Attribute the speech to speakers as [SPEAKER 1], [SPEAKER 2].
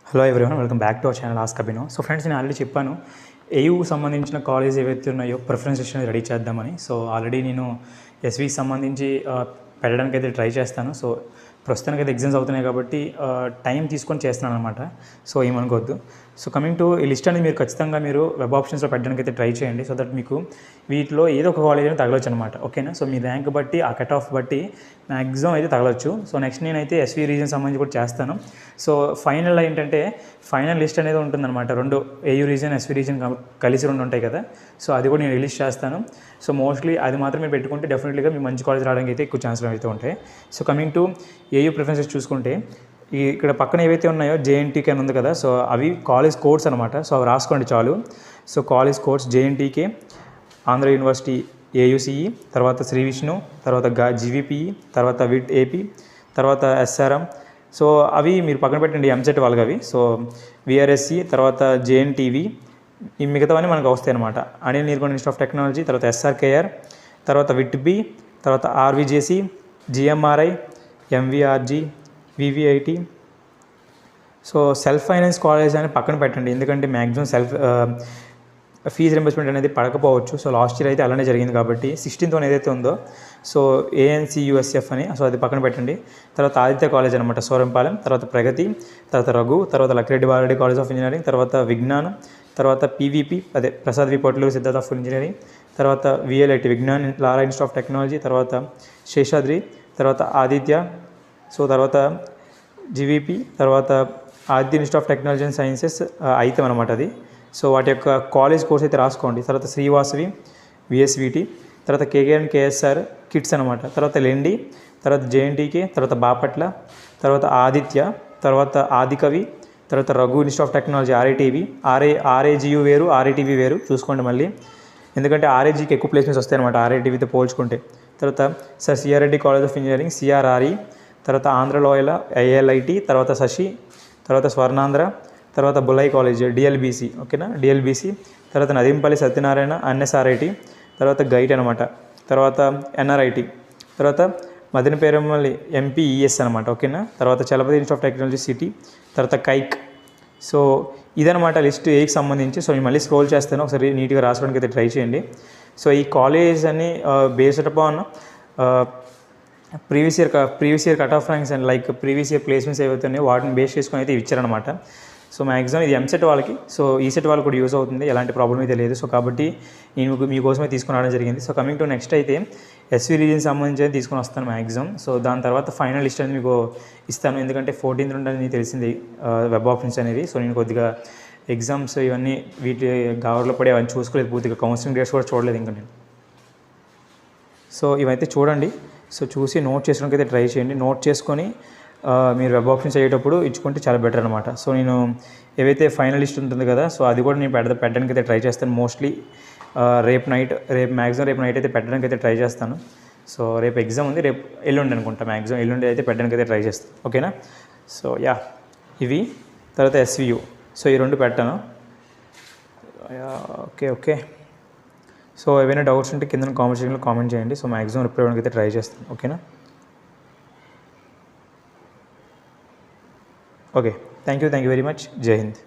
[SPEAKER 1] Hello everyone, welcome back to our channel ask Abhinav. So friends, నేను already చెప్పాను AU సంబంధించిన college ఏవైతే ఉన్నాయో ప్రిఫరెన్స్ లిస్ట్ రెడీ చేద్దామని. సో ఆల్రెడీ నేను ఎస్వికి సంబంధించి పెట్టడానికి అయితే ట్రై చేస్తాను. సో ప్రస్తుతానికి అయితే ఎగ్జామ్స్ అవుతున్నాయి కాబట్టి టైం తీసుకొని చేస్తున్నాను అనమాట. సో ఏమనుకోవద్దు. సో కమింగ్ టు ఈ లిస్ట్ అనేది మీరు ఖచ్చితంగా మీరు వెబ్ ఆప్షన్స్లో పెట్టడానికి అయితే ట్రై చేయండి. సో దట్ మీకు వీటిలో ఏదో ఒక కాలేజ్ అనేది తగలొచ్చు అనమాట. ఓకేనా? సో మీ ర్యాంక్ బట్టి ఆ కట్ ఆఫ్ బట్టి మ్యాక్సిమం అయితే తగలొచ్చు. సో నెక్స్ట్ నేనైతే ఎస్వి రీజన్ సంబంధించి కూడా చేస్తాను. సో ఫైనల్ ఏంటంటే ఫైనల్ లిస్ట్ అనేది ఉంటుందన్నమాట. రెండు ఏయూ రీజన్ ఎస్వి రీజన్ కలిసి రెండు ఉంటాయి కదా. సో అది కూడా నేను రిలీజ్ చేస్తాను. సో మోస్ట్లీ అది మాత్రం మీరు పెట్టుకుంటే డెఫినెట్లీగా మీ మంచి కాలేజ్ రావడానికి అయితే ఎక్కువ ఛాన్సులు అయితే ఉంటాయి. So coming to AU preferences చూసుకుంటే ఇక్కడ పక్కన ఏవైతే ఉన్నాయో జేఎన్టీకే అని ఉంది కదా. సో అవి కాలేజ్ కోడ్స్ అనమాట. సో అవి రాసుకోండి చాలు. So college codes JNTK, Andhra University AUCE, తర్వాత శ్రీ విష్ణు, తర్వాత జీవీపీఈ, తర్వాత విట్ ఏపీ, తర్వాత ఎస్ఆర్ఎం. సో అవి మీరు పక్కన పెట్టండి, ఎంసెట్ వాళ్ళకి అవి. సో విఆర్ఎస్సి, తర్వాత జేఎన్టీవీ, ఈ మిగతావన్నీ మనకు వస్తాయి అనమాట. Anil Neelkonda Institute of Technology, తర్వాత ఎస్ఆర్కేఆర్, తర్వాత విట్బి, తర్వాత RVJC, GMRI, MVRG, VVIT. So self finance college అని పక్కన పెట్టండి, ఎందుకంటే మ్యాక్సిమం ఫీజు రింబర్స్మెంట్ అనేది పడకపోవచ్చు. సో లాస్ట్ ఇయర్ అయితే అలానే జరిగింది కాబట్టి 16th ఏదైతే ఉందో సో ఏఎన్సియుఎస్ఎఫ్ అని, సో అది పక్కన పెట్టండి. తర్వాత ఆదిత్య కాలేజ్ అనమాట సోరంపాలెం, తర్వాత ప్రగతి, తర్వాత రఘు, తర్వాత Lakireddy Balareddy College of Engineering, తర్వాత విజ్ఞానం, తర్వాత పీవీపీ అదే Prasad V Potluri Siddhartha of Engineering, తర్వాత VLIT Vignan Lara Institute of Technology, తర్వాత శేషాద్రి, తర్వాత ఆదిత్య, సో తర్వాత జీవీపీ, తర్వాత Aditya Institute of Technology and Sciences AITAM అనమాట అది. సో వాటి యొక్క కాలేజ్ కోర్స్ అయితే రాసుకోండి. తర్వాత శ్రీవాసవి విఎస్విటి, తర్వాత కేకేఎన్ కేఎస్ఆర్ కిట్స్ అనమాట, తర్వాత లెండి, తర్వాత జేఎన్టీకే, తర్వాత బాపట్ల, తర్వాత ఆదిత్య, తర్వాత ఆదికవి, తర్వాత రఘు ఇన్స్టిట్యూట్ ఆఫ్ టెక్నాలజీ ఆర్ఐటీవీ, ఆర్ఏజియు వేరు, ఆర్ఐటీవీ వేరు చూసుకోండి మళ్ళీ, ఎందుకంటే ఆర్ఏజీకి ఎక్కువ ప్లేస్మెంట్స్ వస్తాయి అనమాట ఆర్ఐటీవీతో పోల్చుకుంటే. తర్వాత sir C R Reddy College of Engineering CRRE, తర్వాత ఆంధ్ర లోయల ఐఎల్ఐటి, తర్వాత శశి, తర్వాత స్వర్ణాంధ్ర, తర్వాత బులై కాలేజ్ డిఎల్బీసీ. ఓకేనా? డిఎల్బీసీ, తర్వాత నదీంపల్లి సత్యనారాయణ ఎన్ఎస్ఆర్ఐటి, తర్వాత గైట్ అనమాట, తర్వాత ఎన్ఆర్ఐటి, తర్వాత మదనపేరమల్లి ఎంపీఈఎస్ అనమాట. ఓకేనా? తర్వాత Chalapathi institute of technology city, తర్వాత కైక్. సో ఇదనమాట లిస్ట్ ఏకి సంబంధించి. సో నేను మళ్ళీ స్క్రోల్ చేస్తాను, ఒకసారి నీట్గా రాసుకోవడానికి అయితే ట్రై చేయండి. సో ఈ కాలేజ్ అని based upon previous year cut off ranks and like previous year placements ఏవైతే ఉన్నాయో వాటిని బేస్ చేసుకొని అయితే ఇచ్చారనమాట. సో మ్యాక్సిమం ఇది ఎంసెట్ వాళ్ళకి, సో ఈసెట్ వాళ్ళకి కూడా యూజ్ అవుతుంది, ఎలాంటి ప్రాబ్లం అయితే లేదు. సో కాబట్టి నేను మీకోసమే తీసుకుని రావడం జరిగింది. సో కమింగ్ టు నెక్స్ట్ అయితే ఎస్వి రీజన్ సంబంధించి తీసుకొని వస్తాను మ్యాక్సిమం. సో దాని తర్వాత ఫైనల్ లిస్ట్ అనేది మీకు ఇస్తాను, ఎందుకంటే 14th నుండి తెలిసింది వెబ్ ఆప్షన్స్ అనేది. సో నేను కొద్దిగా ఎగ్జామ్స్ ఇవన్నీ వీటి గవర్లో పడి అవన్నీ చూసుకోలేదు, పూర్తిగా కౌన్సిలింగ్ డేట్స్ కూడా చూడలేదు ఇంకా నేను. సో ఇవైతే చూడండి. సో చూసి నోట్ చేసుకోవడానికి అయితే ట్రై చేయండి. నోట్ చేసుకొని మీరు వెబ్ ఆప్షన్స్ అయ్యేటప్పుడు ఇచ్చుకుంటే చాలా బెటర్ అనమాట. సో నేను ఏవైతే ఫైనల్ లిస్ట్ ఉంటుంది కదా, సో అది కూడా నేను పెట్టడానికి అయితే ట్రై చేస్తాను. మోస్ట్లీ రేపు మ్యాక్సిమం రేపు నైట్ అయితే పెట్టడానికి అయితే ట్రై చేస్తాను. సో రేపు ఎగ్జామ్ ఉంది, రేపు ఎల్లుండి అనుకుంటా, మ్యాక్సిమం ఎల్లుండి అయితే పెట్టడానికి అయితే ట్రై చేస్తాను. ఓకేనా? సో యా, ఇవి తర్వాత ఎస్వియు. సో ఈ రెండు పెట్టాను. ఓకే. సో ఏవైనా డౌట్స్ ఉంటే కింద కామెంట్ సెక్షన్లో కామెంట్ చేయండి. సో మ్యాక్సిమం రిప్లై ఇవ్వడానికి అయితే ట్రై చేస్తాను. ఓకేనా? Okay, thank you very much. జై హింద్.